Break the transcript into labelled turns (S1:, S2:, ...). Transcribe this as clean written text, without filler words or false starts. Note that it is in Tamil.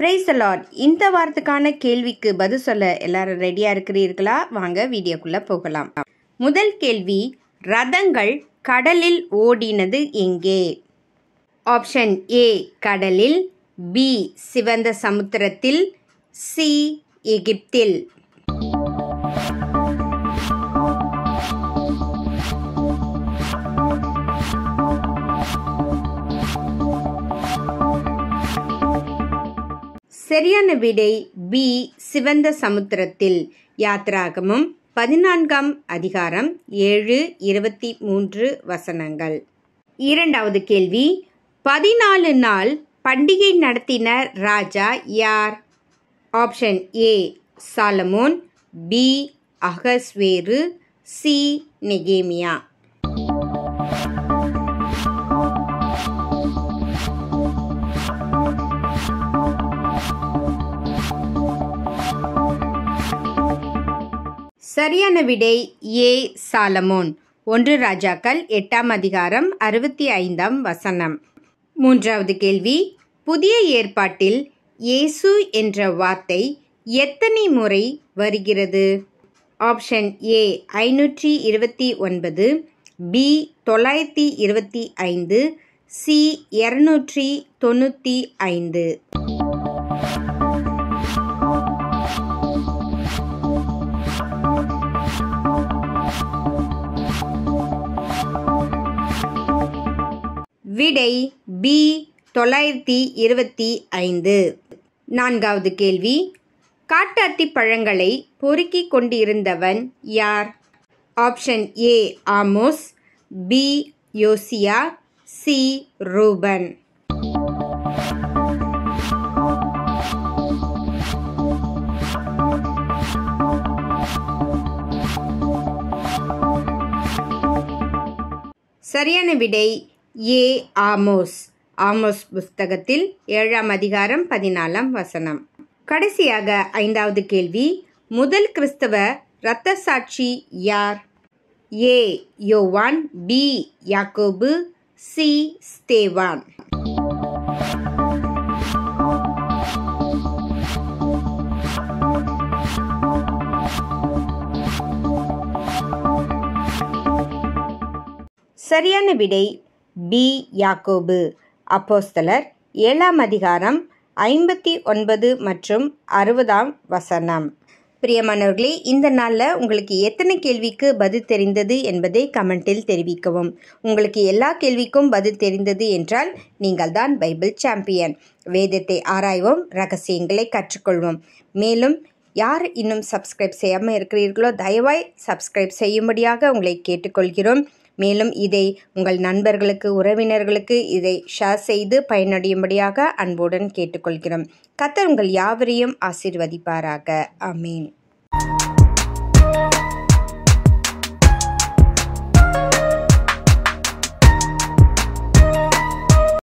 S1: Praise the Lord. இந்த வாரத்துக்கான கேள்விக்கு பதில் சொல்ல எல்லாரும் ரெடியா இருக்கிறீர்களா? வாங்க வீடியோக்குள்ள போகலாம். முதல் கேள்வி, ரதங்கள் கடலில் ஓடினது எங்கே? ஆப்ஷன் ஏ கடலில், பி சிவந்த சமுத்திரத்தில், சி எகிப்தில். சரியான விடை பி சிவந்த சமுத்திரத்தில். யாத்ராகமம் 14ஆம் அதிகாரம் 7-23 வசனங்கள். இரண்டாவது கேள்வி, 14 நாள் பண்டிகை நடத்தின ராஜா யார்? ஆப்ஷன் ஏ சாலமோன், பி அகஸ்வேரு, சி நெகேமியா. சரியான விடை ஏ சாலமோன். 1 ராஜாக்கள் 8ஆம் அதிகாரம் 65ஆம் வசனம். மூன்றாவது கேள்வி, புதிய ஏற்பாட்டில் இயேசு என்ற வார்த்தை எத்தனை முறை வருகிறது? Option A 529, B 925, C 295. விடை பி 925. நான்காவது கேள்வி, காட்டாத்தி பழங்களை பொறுக்கிக் கொண்டிருந்தவன் யார்? ஆப்ஷன் ஏ ஆமோஸ், பி யோசியா, சி ரூபன். சரியான விடை ஏ ஆமோஸ். ஆமோஸ் புஸ்தகத்தில் 7ஆம் அதிகாரம் 14ஆம் வசனம். கடைசியாக 5வது கேள்வி, முதல் கிறிஸ்தவ இரத்த சாட்சி யார்? ஏ யோவான், பி யாக்கோபு, சி ஸ்தேவான். சரியான விடை பி யாக்கோபு. அப்போஸ்தலர் 7ஆம் அதிகாரம் 59 மற்றும் 60ஆம் வசனம். பிரியமானவர்களே, இந்த நாளில் உங்களுக்கு எத்தனை கேள்விக்கு பதில் தெரிந்தது என்பதை கமெண்டில் தெரிவிக்கவும். உங்களுக்கு எல்லா கேள்விக்கும் பதில் தெரிந்தது என்றால் நீங்கள் தான் பைபிள் சாம்பியன். வேதத்தை ஆராய்வோம், ரகசியங்களை கற்றுக்கொள்வோம். மேலும் யார் இன்னும் சப்ஸ்கிரைப் செய்யாமல் இருக்கிறீர்களோ தயவாய் சப்ஸ்கிரைப் செய்யும்படியாக உங்களை கேட்டுக்கொள்கிறோம். மேலும் இதை உங்கள் நண்பர்களுக்கு, உறவினர்களுக்கு இதை ஷேர் செய்து பயனடையும்படியாக அன்புடன் கேட்டுக்கொள்கிறோம். கர்த்தர் உங்கள் யாவரையும் ஆசீர்வதிப்பாராக. ஆமீன்.